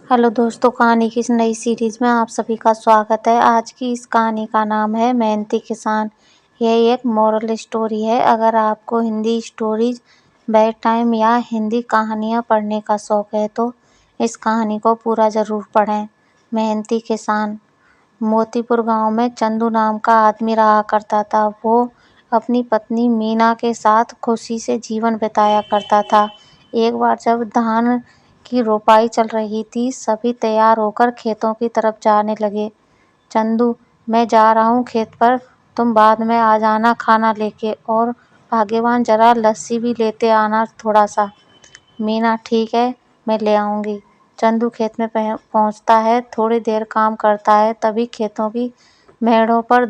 Hello दोस्तों, कहानी की इस नई सीरीज़ में आप सभी का स्वागत है। आज की इस कहानी का नाम है मेहनती किसान। यह एक मोरल स्टोरी है। अगर आपको हिंदी स्टोरीज, बेड टाइम या हिंदी कहानियाँ पढ़ने का शौक़ है तो इस कहानी को पूरा ज़रूर पढ़ें। मेहनती किसान। मोतीपुर गांव में चंदू नाम का आदमी रहा करता था। वो अपनी पत्नी मीना के साथ खुशी से जीवन बिताया करता था। एक बार जब धान की रोपाई चल रही थी, सभी तैयार होकर खेतों की तरफ जाने लगे। चंदू, मैं जा रहा हूँ खेत पर, तुम बाद में आ जाना खाना लेके, और भाग्यवान जरा लस्सी भी लेते आना थोड़ा सा। मीना, ठीक है, मैं ले आऊँगी। चंदू खेत में पहुँचता है, थोड़ी देर काम करता है, तभी खेतों की मेड़ों पर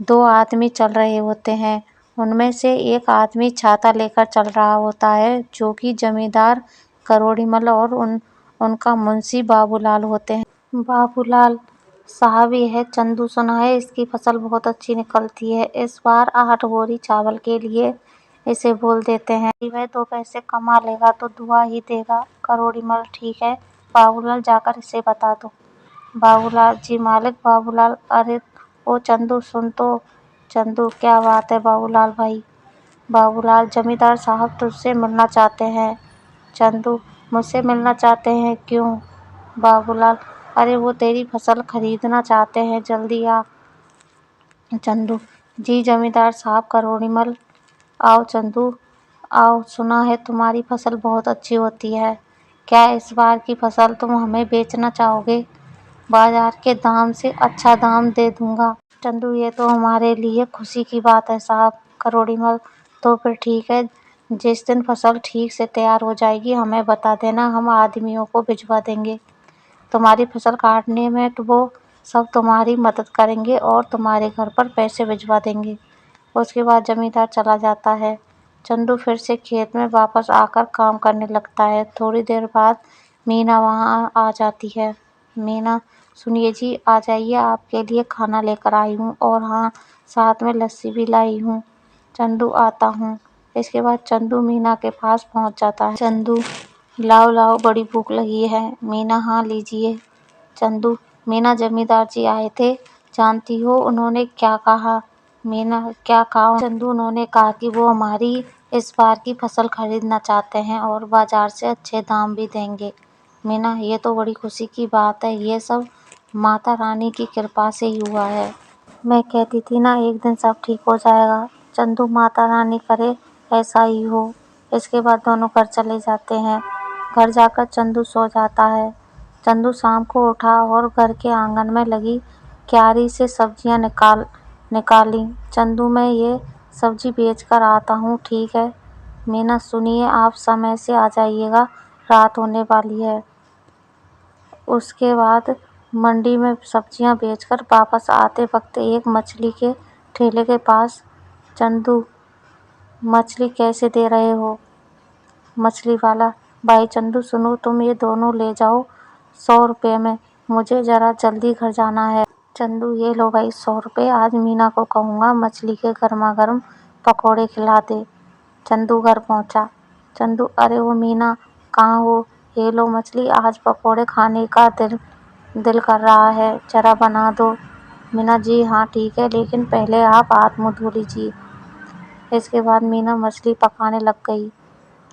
दो आदमी चल रहे होते हैं। उनमें से एक आदमी छाता लेकर चल रहा होता है, जो कि जमींदार करोड़ीमल और उनका मुंशी बाबूलाल होते हैं। बाबूलाल साहब, ये है चंदू, सुना है इसकी फसल बहुत अच्छी निकलती है। इस बार 8 बोरी चावल के लिए इसे बोल देते हैं। वह 2 पैसे कमा लेगा तो दुआ ही देगा। करोड़ीमल, ठीक है बाबूलाल, जाकर इसे बता दो। बाबूलाल, जी मालिक। बाबूलाल, अरे ओ चंदू, सुन तो। चंदू, क्या बात है बाबूलाल भाई। बाबूलाल, जमींदार साहब तुझसे मिलना चाहते हैं। चंदू, मुझसे मिलना चाहते हैं, क्यों? बाबूलाल, अरे वो तेरी फसल खरीदना चाहते हैं, जल्दी आ। चंदू, जी जमींदार साहब। करोड़ीमल, आओ चंदू आओ, सुना है तुम्हारी फसल बहुत अच्छी होती है। क्या इस बार की फसल तुम हमें बेचना चाहोगे? बाजार के दाम से अच्छा दाम दे दूंगा। चंदू, ये तो हमारे लिए खुशी की बात है साहब। करोड़ीमल, तो फिर ठीक है, जिस दिन फसल ठीक से तैयार हो जाएगी हमें बता देना, हम आदमियों को भिजवा देंगे। तुम्हारी फसल काटने में तो वो सब तुम्हारी मदद करेंगे और तुम्हारे घर पर पैसे भिजवा देंगे। उसके बाद जमींदार चला जाता है। चंदू फिर से खेत में वापस आकर काम करने लगता है। थोड़ी देर बाद मीना वहाँ आ जाती है। मीना, सुनिए जी, आ जाइए, आपके लिए खाना लेकर आई हूँ, और हाँ, साथ में लस्सी भी लाई हूँ। चंदू, आता हूँ। इसके बाद चंदू मीना के पास पहुँच जाता है। चंदू, लाओ लाओ, बड़ी भूख लगी है। मीना, हाँ लीजिए। चंदू, मीना, जमींदार जी आए थे, जानती हो उन्होंने क्या कहा? मीना, क्या कहा? चंदू, उन्होंने कहा कि वो हमारी इस बार की फसल खरीदना चाहते हैं और बाजार से अच्छे दाम भी देंगे। मीना, ये तो बड़ी खुशी की बात है, ये सब माता रानी की कृपा से ही हुआ है। मैं कहती थी ना, एक दिन सब ठीक हो जाएगा। चंदू, माता रानी करे ऐसा ही हो। इसके बाद दोनों घर चले जाते हैं। घर जाकर चंदू सो जाता है। चंदू शाम को उठा और घर के आंगन में लगी क्यारी से सब्जियां निकाली। चंदू, मैं ये सब्जी बेच कर आता हूँ, ठीक है? मीना, सुनिए, आप समय से आ जाइएगा, रात होने वाली है। उसके बाद मंडी में सब्जियां बेचकर वापस आते वक्त एक मछली के ठेले के पास। चंदू, मछली कैसे दे रहे हो? मछली वाला, भाई चंदू सुनो, तुम ये दोनों ले जाओ 100 रुपये में, मुझे ज़रा जल्दी घर जाना है। चंदू, ये लो भाई 100 रुपये, आज मीना को कहूँगा मछली के गर्मा गर्म पकौड़े खिला दे। चंदू घर पहुँचा। चंदू, अरे वो मीना कहाँ हो? ये लो मछली, आज पकौड़े खाने का दिल कर रहा है, ज़रा बना दो। मीना, जी हाँ ठीक है, लेकिन पहले आप हाथ मुँह धो लीजिए। इसके बाद मीना मछली पकाने लग गई।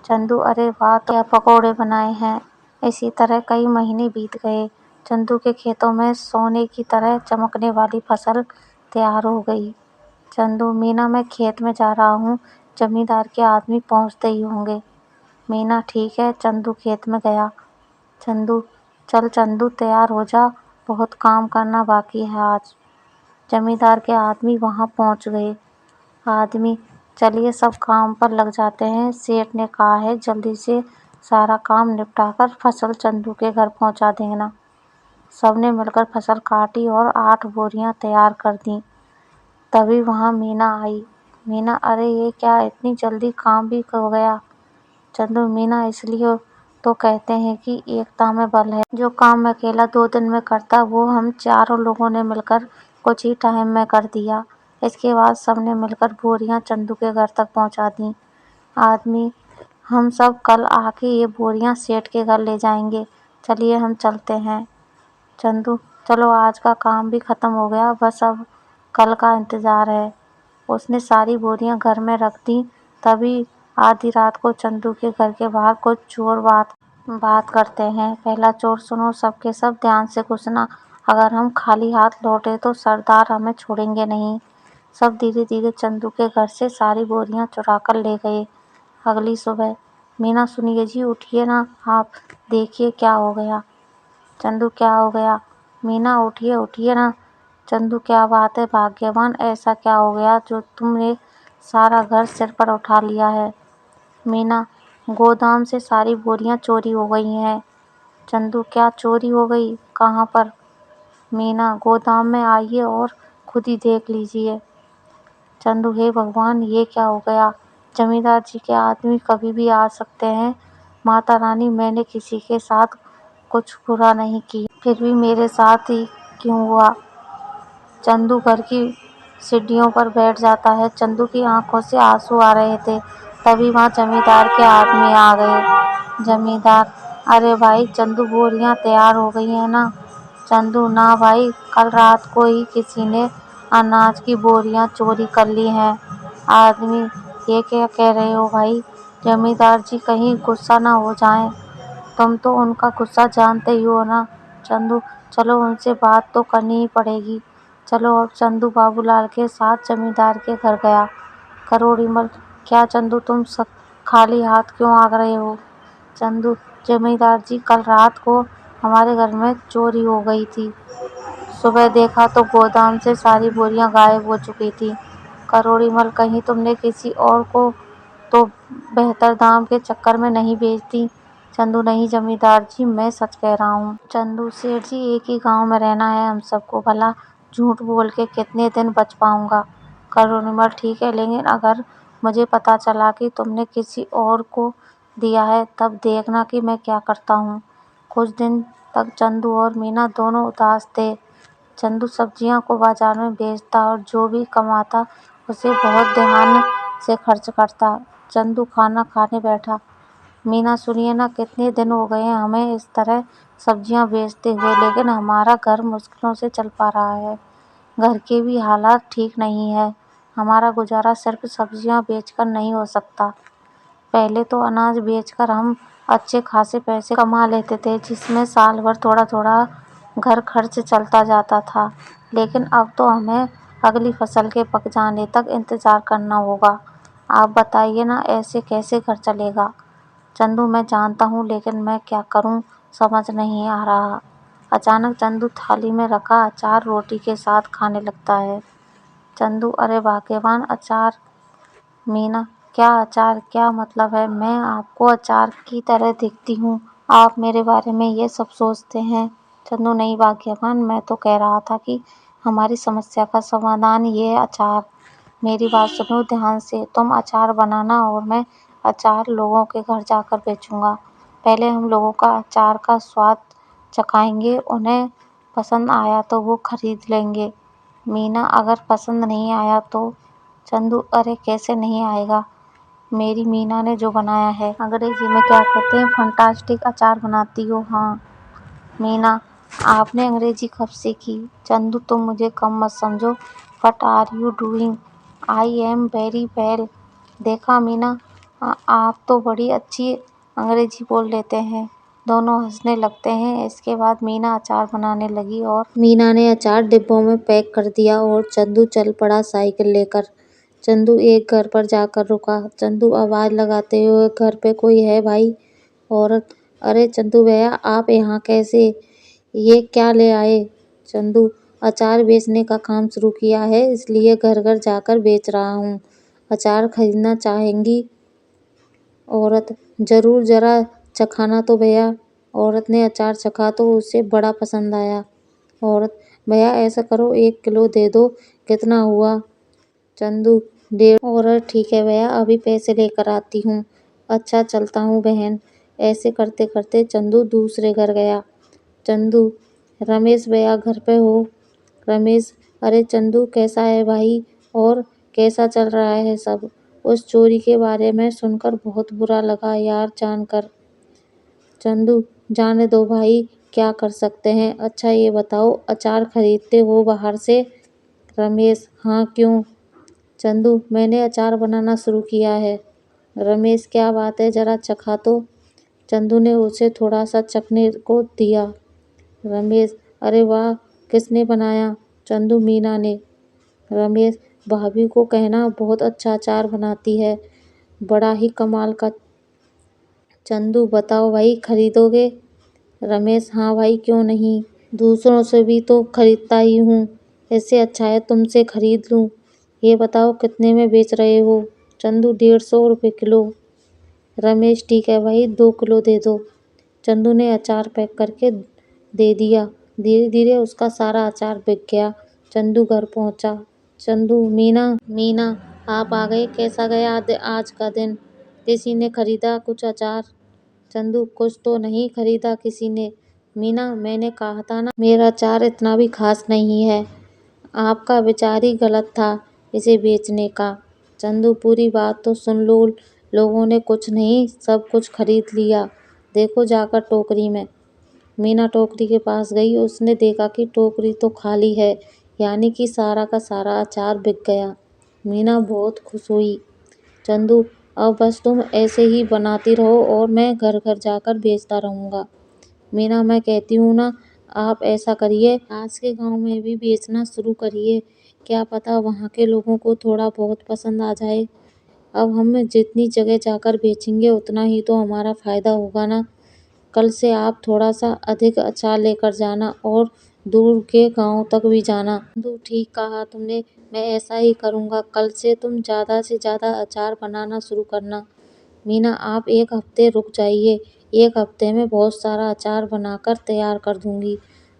चंदू, अरे वाह, तो क्या पकौड़े बनाए हैं। इसी तरह कई महीने बीत गए। चंदू के खेतों में सोने की तरह चमकने वाली फसल तैयार हो गई। चंदू, मीना, मैं खेत में जा रहा हूँ, जमींदार के आदमी पहुँचते ही होंगे। मीना, ठीक है। चंदू खेत में गया। चंदू, चल चंदू, तैयार हो जा, बहुत काम करना बाकी है आज। जमींदार के आदमी वहाँ पहुँच गए। आदमी, चलिए सब काम पर लग जाते हैं, सेठ ने कहा है जल्दी से सारा काम निपटाकर फसल चंदू के घर पहुँचा देना। सबने मिलकर फसल काटी और 8 बोरियां तैयार कर दी। तभी वहाँ मीना आई। मीना, अरे ये क्या, इतनी जल्दी काम भी हो गया? चंदू, मीना, इसलिए तो कहते हैं कि एकता में बल है। जो काम मैं अकेला 2 दिन में करता, वो हम चारों लोगों ने मिलकर कुछ ही टाइम में कर दिया। इसके बाद सबने मिलकर बोरियां चंदू के घर तक पहुंचा दी। आदमी, हम सब कल आके ये बोरियां सेठ के घर ले जाएंगे। चलिए हम चलते हैं। चंदू, चलो आज का काम भी खत्म हो गया, बस अब कल का इंतजार है। उसने सारी बोरियां घर में रख दी। तभी आधी रात को चंदू के घर के बाहर कुछ चोर बात करते हैं। पहला चोर, सुनो सबके सब ध्यान से घुसना। अगर हम खाली हाथ लौटे तो सरदार हमें छोड़ेंगे नहीं। सब धीरे धीरे चंदू के घर से सारी बोरियां चुरा कर ले गए। अगली सुबह, मीना सुनिए जी, उठिए ना आप, देखिए क्या हो गया। चंदू, क्या हो गया? मीना, उठिए उठिए ना। चंदू, क्या बात है भाग्यवान, ऐसा क्या हो गया जो तुमने सारा घर सिर पर उठा लिया है? मीना, गोदाम से सारी बोरियां चोरी हो गई हैं। चंदू, क्या चोरी हो गई? कहाँ पर? मीना, गोदाम में आइए और खुद ही देख लीजिए। चंदू, हे भगवान, ये क्या हो गया? जमींदार जी के आदमी कभी भी आ सकते हैं। माता रानी, मैंने किसी के साथ कुछ बुरा नहीं किया, फिर भी मेरे साथ ही क्यों हुआ? चंदू घर की सीढ़ियों पर बैठ जाता है। चंदू की आंखों से आंसू आ रहे थे। तभी वहां जमींदार के आदमी आ गए। जमींदार, अरे भाई चंदू, बोरियां तैयार हो गई है ना? चंदू, ना भाई, कल रात को ही किसी ने अनाज की बोरियां चोरी कर ली हैं। आदमी, ये क्या कह रहे हो भाई? जमींदार जी कहीं गुस्सा ना हो जाएं। तुम तो उनका गुस्सा जानते ही हो ना। चंदू, चलो उनसे बात तो करनी ही पड़ेगी। चलो। अब चंदू बाबूलाल के साथ जमींदार के घर गया। करोड़ीमल, क्या चंदू, तुम सब खाली हाथ क्यों आ रहे हो? चंदू, जमींदार जी, कल रात को हमारे घर में चोरी हो गई थी। सुबह देखा तो गोदाम से सारी बोरियां गायब हो चुकी थी। करोड़ीमल, कहीं तुमने किसी और को तो बेहतर दाम के चक्कर में नहीं बेच दी? चंदू, नहीं जमींदार जी, मैं सच कह रहा हूँ। चंदू, सेठ जी, एक ही गांव में रहना है हम सबको, भला झूठ बोल के कितने दिन बच पाऊंगा? करोड़ीमल, ठीक है, लेकिन अगर मुझे पता चला कि तुमने किसी और को दिया है, तब देखना कि मैं क्या करता हूँ। कुछ दिन तक चंदू और मीना दोनों उदास थे। चंदू सब्जियां को बाजार में बेचता और जो भी कमाता उसे बहुत ध्यान से खर्च करता। चंदू खाना खाने बैठा। मीना, सुनिए ना, कितने दिन हो गए हैं हमें इस तरह सब्जियां बेचते हुए, लेकिन हमारा घर मुश्किलों से चल पा रहा है। घर के भी हालात ठीक नहीं है। हमारा गुजारा सिर्फ सब्जियां बेचकर नहीं हो सकता। पहले तो अनाज बेचकर हम अच्छे खासे पैसे कमा लेते थे, जिसमें साल भर थोड़ा थोड़ा घर खर्च चलता जाता था। लेकिन अब तो हमें अगली फसल के पक जाने तक इंतजार करना होगा। आप बताइए ना, ऐसे कैसे घर चलेगा? चंदू, मैं जानता हूँ, लेकिन मैं क्या करूँ समझ नहीं आ रहा। अचानक चंदू थाली में रखा अचार रोटी के साथ खाने लगता है। चंदू, अरे भाग्यवान, अचार। मीना, क्या अचार? क्या मतलब है? मैं आपको अचार की तरह दिखती हूँ, आप मेरे बारे में ये सब सोचते हैं? चंदू, नहीं भाग्यवान, मैं तो कह रहा था कि हमारी समस्या का समाधान ये है अचार। मेरी बात सुनो ध्यान से, तुम अचार बनाना और मैं अचार लोगों के घर जाकर बेचूंगा। पहले हम लोगों का अचार का स्वाद चखाएंगे, उन्हें पसंद आया तो वो खरीद लेंगे। मीना, अगर पसंद नहीं आया तो? चंदू, अरे कैसे नहीं आएगा, मेरी मीना ने जो बनाया है, अंग्रेजी में क्या कहते हैं, फंटास्टिक अचार बनाती हो। हाँ। मीना, आपने अंग्रेजी कब सीखी? चंदू, तुम मुझे कम मत समझो। What are you doing? I am very well. देखा मीना, आप तो बड़ी अच्छी अंग्रेजी बोल लेते हैं। दोनों हंसने लगते हैं। इसके बाद मीना अचार बनाने लगी और मीना ने अचार डिब्बों में पैक कर दिया और चंदू चल पड़ा साइकिल लेकर। चंदू एक घर पर जाकर रुका। चंदू आवाज लगाते हुए, घर पे कोई है भाई? औरत, अरे चंदू भैया, आप यहाँ कैसे? ये क्या ले आए? चंदू, अचार बेचने का काम शुरू किया है, इसलिए घर घर जाकर बेच रहा हूँ। अचार खरीदना चाहेंगी? औरत, जरूर, जरा चखाना तो भैया। औरत ने अचार चखा तो उसे बड़ा पसंद आया। औरत, भैया ऐसा करो, 1 किलो दे दो। कितना हुआ? चंदू, 1.5। औरत, ठीक है भैया, अभी पैसे लेकर आती हूँ। अच्छा, चलता हूँ बहन। ऐसे करते करते चंदू दूसरे घर गया। चंदू, रमेश भैया घर पे हो? रमेश, अरे चंदू, कैसा है भाई, और कैसा चल रहा है सब? उस चोरी के बारे में सुनकर बहुत बुरा लगा यार जानकर। चंदू, जाने दो भाई, क्या कर सकते हैं। अच्छा ये बताओ, अचार खरीदते हो बाहर से? रमेश: हाँ, क्यों? चंदू: मैंने अचार बनाना शुरू किया है। रमेश: क्या बात है, जरा चखा तो। चंदू ने उसे थोड़ा सा चखने को दिया। रमेश: अरे वाह, किसने बनाया? चंदू: मीना ने। रमेश: भाभी को कहना बहुत अच्छा अचार बनाती है, बड़ा ही कमाल का। चंदू: बताओ भाई, खरीदोगे? रमेश: हाँ भाई, क्यों नहीं, दूसरों से भी तो खरीदता ही हूँ, इससे अच्छा है तुमसे खरीद लूँ। ये बताओ कितने में बेच रहे हो? चंदू: 150 रुपये किलो। रमेश: ठीक है भाई, 2 किलो दे दो। चंदू ने अचार पैक करके दे दिया। धीरे धीरे उसका सारा अचार बिक गया। चंदू घर पहुंचा। चंदू: मीना, मीना, आप आ गए, कैसा गया आज का दिन? किसी ने खरीदा कुछ अचार? चंदू: कुछ तो नहीं खरीदा किसी ने। मीना: मैंने कहा था ना, मेरा अचार इतना भी खास नहीं है। आपका विचार ही गलत था इसे बेचने का। चंदू: पूरी बात तो सुन लो, लोगों ने कुछ नहीं सब कुछ खरीद लिया, देखो जाकर टोकरी में। मीना टोकरी के पास गई, उसने देखा कि टोकरी तो खाली है, यानी कि सारा का सारा अचार बिक गया। मीना बहुत खुश हुई। चंदू: अब बस तुम ऐसे ही बनाती रहो और मैं घर घर जाकर बेचता रहूंगा। मीना: मैं कहती हूँ ना, आप ऐसा करिए, पास के गांव में भी बेचना शुरू करिए, क्या पता वहाँ के लोगों को थोड़ा बहुत पसंद आ जाए। अब हम जितनी जगह जाकर बेचेंगे उतना ही तो हमारा फायदा होगा ना। कल से आप थोड़ा सा अधिक अचार लेकर जाना और दूर के गांव तक भी जाना। चंदू: ठीक कहा तुमने, मैं ऐसा ही करूँगा, कल से तुम ज़्यादा से ज़्यादा अचार बनाना शुरू करना। मीना: आप 1 हफ्ते रुक जाइए, 1 हफ्ते में बहुत सारा अचार बनाकर तैयार कर दूंगी,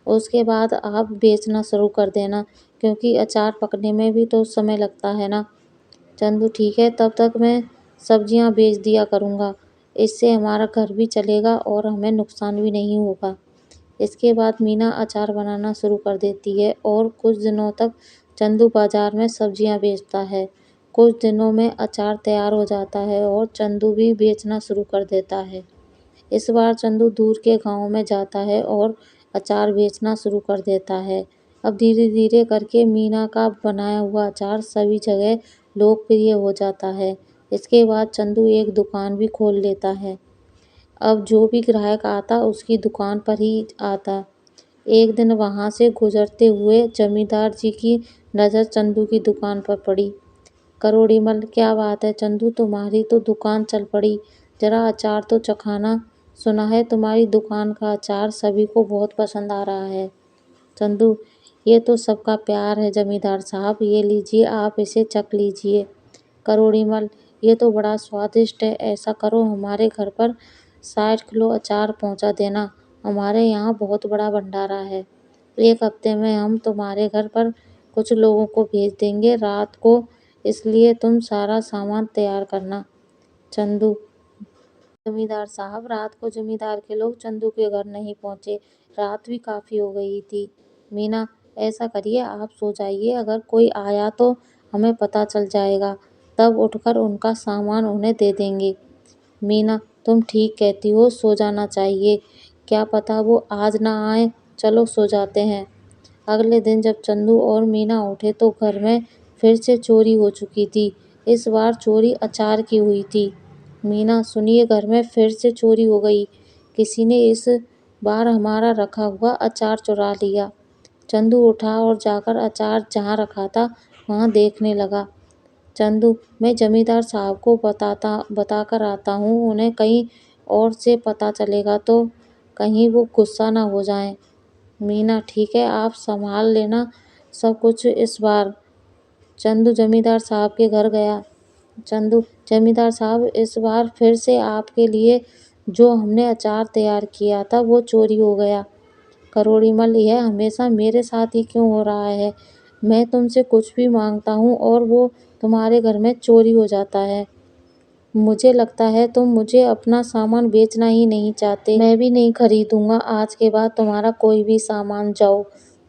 उसके बाद आप बेचना शुरू कर देना, क्योंकि अचार पकने में भी तो समय लगता है ना। चंदू: ठीक है, तब तक मैं सब्जियां बेच दिया करूँगा, इससे हमारा घर भी चलेगा और हमें नुकसान भी नहीं होगा। इसके बाद मीना अचार बनाना शुरू कर देती है और कुछ दिनों तक चंदू बाजार में सब्जियां बेचता है। कुछ दिनों में अचार तैयार हो जाता है और चंदू भी बेचना शुरू कर देता है। इस बार चंदू दूर के गांव में जाता है और अचार बेचना शुरू कर देता है। अब धीरे धीरे करके मीना का बनाया हुआ अचार सभी जगह लोकप्रिय हो जाता है। इसके बाद चंदू एक दुकान भी खोल लेता है। अब जो भी ग्राहक आता उसकी दुकान पर ही आता। एक दिन वहां से गुजरते हुए जमींदार जी की नज़र चंदू की दुकान पर पड़ी। करोड़ी मल: क्या बात है चंदू, तुम्हारी तो दुकान चल पड़ी, जरा अचार तो चखाना, सुना है तुम्हारी दुकान का अचार सभी को बहुत पसंद आ रहा है। चंदू: ये तो सबका प्यार है जमींदार साहब, ये लीजिए, आप इसे चख लीजिए। करोड़ी मल: ये तो बड़ा स्वादिष्ट है, ऐसा करो हमारे घर पर 60 किलो अचार पहुंचा देना, हमारे यहाँ बहुत बड़ा भंडारा है। 1 हफ्ते में हम तुम्हारे घर पर कुछ लोगों को भेज देंगे रात को, इसलिए तुम सारा सामान तैयार करना। चंदू: जमींदार साहब, रात को जमींदार के लोग चंदू के घर नहीं पहुंचे, रात भी काफी हो गई थी। मीना: ऐसा करिए, आप सो जाइए, अगर कोई आया तो हमें पता चल जाएगा, तब उठकर उनका सामान उन्हें दे देंगे। मीना: तुम ठीक कहती हो, सो जाना चाहिए, क्या पता वो आज ना आए, चलो सो जाते हैं। अगले दिन जब चंदू और मीना उठे तो घर में फिर से चोरी हो चुकी थी। इस बार चोरी अचार की हुई थी। मीना: सुनिए, घर में फिर से चोरी हो गई, किसी ने इस बार हमारा रखा हुआ अचार चुरा लिया। चंदू उठा और जाकर अचार जहाँ रखा था वहाँ देखने लगा। चंदू: मैं जमींदार साहब को बताकर आता हूँ, उन्हें कहीं और से पता चलेगा तो कहीं वो गुस्सा ना हो जाएं। मीना: ठीक है, आप संभाल लेना सब कुछ इस बार। चंदू जमींदार साहब के घर गया। चंदू: जमींदार साहब, इस बार फिर से आपके लिए जो हमने अचार तैयार किया था वो चोरी हो गया। करोड़ी मल: यह हमेशा मेरे साथ ही क्यों हो रहा है, मैं तुमसे कुछ भी मांगता हूँ और वो तुम्हारे घर में चोरी हो जाता है। मुझे लगता है तुम मुझे अपना सामान बेचना ही नहीं चाहते, मैं भी नहीं खरीदूंगा आज के बाद तुम्हारा कोई भी सामान, जाओ।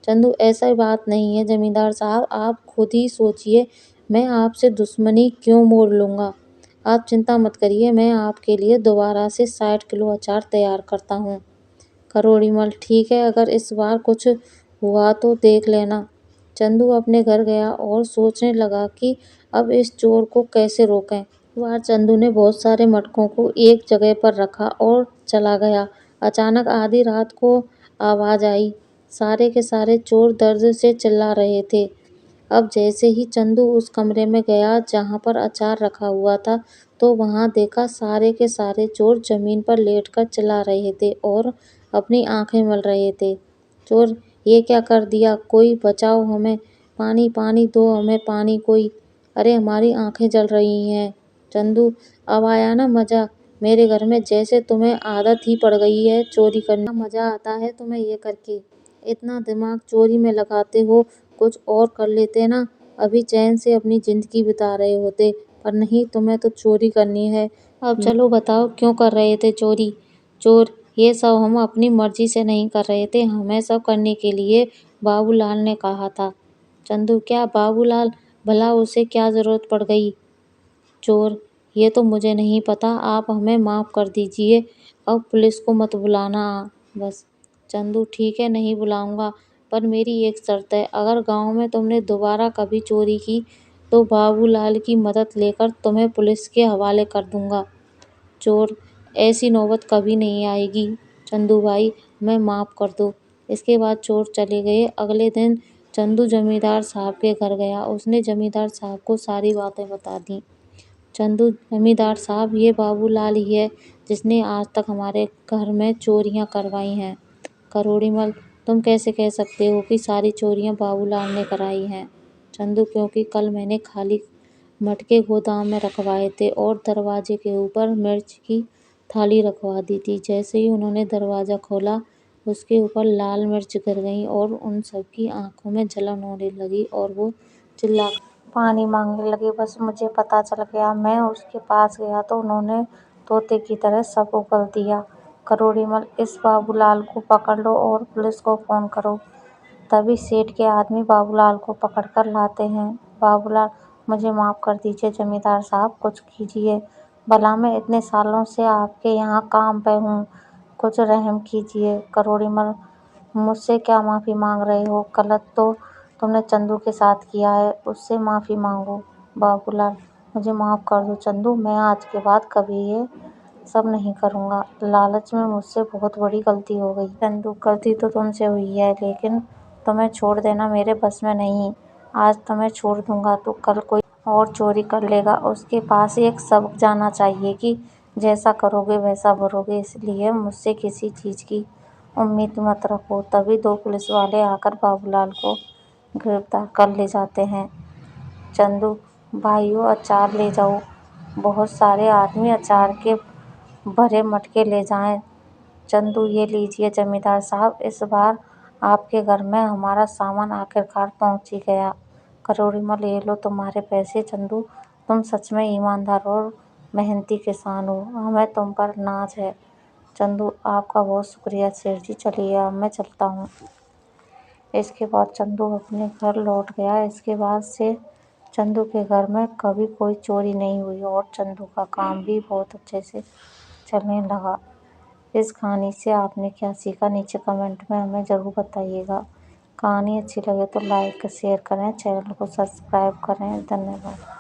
चंदू: ऐसा बात नहीं है जमींदार साहब, आप खुद ही सोचिए, मैं आपसे दुश्मनी क्यों मोल लूंगा। आप चिंता मत करिए, मैं आपके लिए दोबारा से 60 किलो अचार तैयार करता हूँ। करोड़ीमल ठीक है, अगर इस बार कुछ हुआ तो देख लेना। चंदू अपने घर गया और सोचने लगा कि अब इस चोर को कैसे रोकें। इस बार चंदू ने बहुत सारे मटकों को एक जगह पर रखा और चला गया। अचानक आधी रात को आवाज आई। सारे के सारे चोर दर्द से चिल्ला रहे थे। अब जैसे ही चंदू उस कमरे में गया जहां पर अचार रखा हुआ था, तो वहां देखा सारे के सारे चोर जमीन पर लेटकर चिल्ला रहे थे और अपनी आंखें मल रहे थे। चोर, ये क्या कर दिया? कोई बचाओ हमें! पानी पानी दो हमें पानी कोई! अरे हमारी आंखें जल रही हैं। चंदू, अब आया ना मजा मेरे घर में? जैसे तुम्हें आदत ही पड़ गई है चोरी करने की। मजा आता है तुम्हें ये करके? इतना दिमाग चोरी में लगाते हो, कुछ और कर लेते ना, अभी चैन से अपनी जिंदगी बिता रहे होते, पर नहीं, तुम्हें तो चोरी करनी है। अब चलो बताओ क्यों कर रहे थे चोरी? चोर, ये सब हम अपनी मर्जी से नहीं कर रहे थे, हमें सब करने के लिए बाबूलाल ने कहा था। चंदू, क्या बाबूलाल? भला उसे क्या जरूरत पड़ गई? चोर, ये तो मुझे नहीं पता, आप हमें माफ कर दीजिए, अब पुलिस को मत बुलाना बस। चंदू, ठीक है, नहीं बुलाऊंगा, पर मेरी एक शर्त है, अगर गांव में तुमने दोबारा कभी चोरी की तो बाबूलाल की मदद लेकर तुम्हें पुलिस के हवाले कर दूंगा। चोर, ऐसी नौबत कभी नहीं आएगी चंदू भाई, हमें माफ कर दो। इसके बाद चोर चले गए। अगले दिन चंदू जमींदार साहब के घर गया। उसने जमींदार साहब को सारी बातें बता दी। चंदू, जमींदार साहब, ये बाबूलाल ही है जिसने आज तक हमारे घर में चोरियां करवाई हैं। करोड़ीमल, तुम कैसे कह सकते हो कि सारी चोरियां बाबूलाल ने कराई हैं? चंदू, क्योंकि कल मैंने खाली मटके गोदाम में रखवाए थे और दरवाजे के ऊपर मिर्च की थाली रखवा दी थी। जैसे ही उन्होंने दरवाजा खोला, उसके ऊपर लाल मिर्च गिर गई और उन सबकी आंखों में जलन होने लगी और वो चिल्ला पानी मांगने लगे। बस मुझे पता चल गया, मैं उसके पास गया तो उन्होंने तोते की तरह सब उगल दिया। करोड़ीमल, इस बाबूलाल को पकड़ लो और पुलिस को फोन करो। तभी सेठ के आदमी बाबूलाल को पकड़कर लाते हैं। बाबूलाल, मुझे माफ कर दीजिए जमींदार साहब, कुछ कीजिए, भला मैं इतने सालों से आपके यहाँ काम पे हूँ, कुछ रहम कीजिए। करोड़ीमल, मुझसे क्या माफी मांग रहे हो? गलत तो तुमने चंदू के साथ किया है, उससे माफी मांगो। बाबूलाल, मुझे माफ कर दो चंदू, मैं आज के बाद कभी ये सब नहीं करूँगा। लालच में मुझसे बहुत बड़ी गलती हो गई। चंदू, गलती तो तुमसे हुई है, लेकिन तुम्हें छोड़ देना मेरे बस में नहीं। आज तुम्हें छोड़ दूंगा तो कल कोई और चोरी कर लेगा। उसके पास एक सबक जाना चाहिए कि जैसा करोगे वैसा भरोगे, इसलिए मुझसे किसी चीज़ की उम्मीद मत रखो। तभी दो पुलिस वाले आकर बाबूलाल को गिरफ्तार कर ले जाते हैं। चंदू, भाइयों अचार ले जाओ। बहुत सारे आदमी अचार के भरे मटके ले जाएं। चंदू, ये लीजिए जमींदार साहब, इस बार आपके घर में हमारा सामान आखिरकार पहुंच ही गया। करोड़ीमल, ये लो तुम्हारे पैसे। चंदू, तुम सच में ईमानदार और मेहनती किसान हो, हमें तुम पर नाज है। चंदू, आपका बहुत शुक्रिया सेठ जी, चलिए अब मैं चलता हूँ। इसके बाद चंदू अपने घर लौट गया। इसके बाद से चंदू के घर में कभी कोई चोरी नहीं हुई और चंदू का काम भी बहुत अच्छे से चलने लगा। इस कहानी से आपने क्या सीखा, नीचे कमेंट में हमें ज़रूर बताइएगा। कहानी अच्छी लगे तो लाइक शेयर करें, चैनल को सब्सक्राइब करें। धन्यवाद।